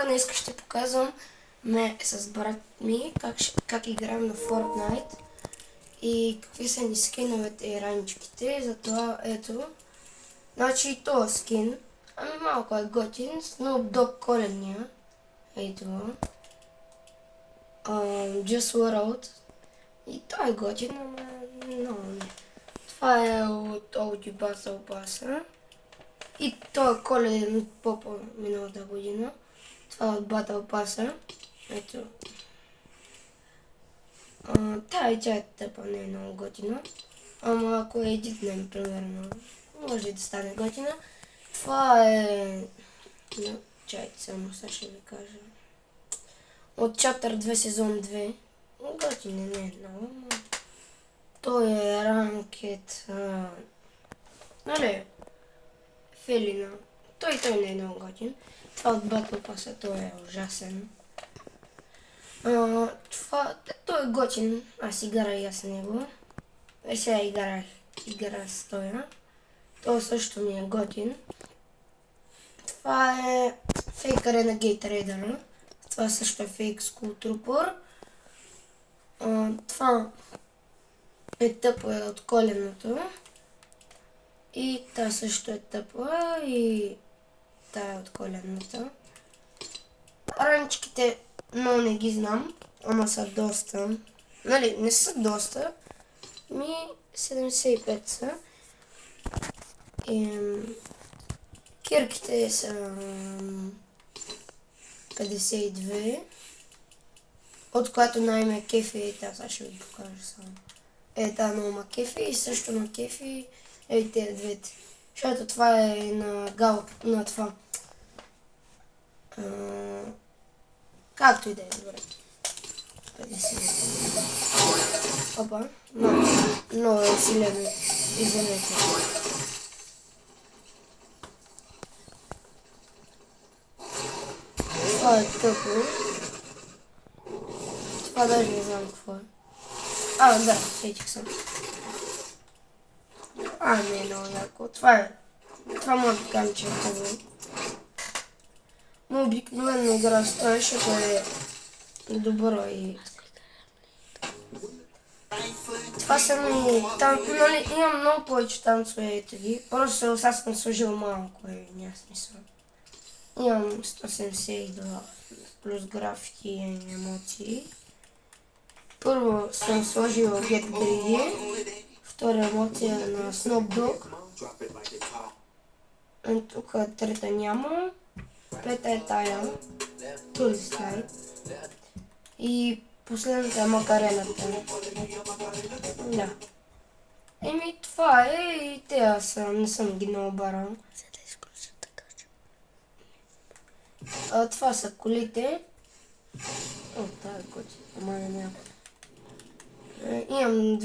днес ще показвам с брат ми как играем на Fortnite и какви са ни скиновете и раничките. Затова ето, значи този скин, малко е готин, Snoop Dogg коледния, ето, Just World, и той е готин, ама много не. Това е от OG Battle Pass и той е коледен от Попа миналата година. Това е от Battle Pass. Ето. Тя е тъпа, не е много готина. Ама ако е едитнем, примерно, може да стане готина. Това е... Чайте само, сега ще ви кажа. От Chapter 2 сезон 2. Готин не е много, но... Той е ранкет... Нали? Фелина. Той не е много готин. Това от Battle Pass, той е ужасен. Той е готин, аз играя и аз с него. Сега играя с тоя. Той също ми е готин. Това е фейк Renegade Raider. Това също е фейк Skull Trooper. Това е тъпо е от коленото. И та също е тъпа и тая е от коленото. Раничките много не ги знам, ама са доста. Нали, не са доста. 75 са. Кирките са 52. От която най-ме кефи, сега ще ви покажа само. Много ма кефи и също ма кефи тези двете. Защото това е на това. Както и да е, добре. 50. Опа, много е усилено. Извинете. Това е тъпо. Това даже не знам какво е. Да, сетих съм. Не е много яко. Това може да кажа, че е тъпо. Но обикновено игра стои, защото е добро и... Това са ми... Нали, имам много повече танцове, ето ги. Просто сега съм сложил малко и няма смисъл. Имам 172 плюс графики и емоции. Първо съм сложил Get Greedy. Втора емоция на Snoop Dogg. Тук трета няма. Пета е тая. Този слайд. И последната е Макарената. Да. Това е и те не съм ги наобарал. Това са колите. Това е коти. Ама не няма. Имам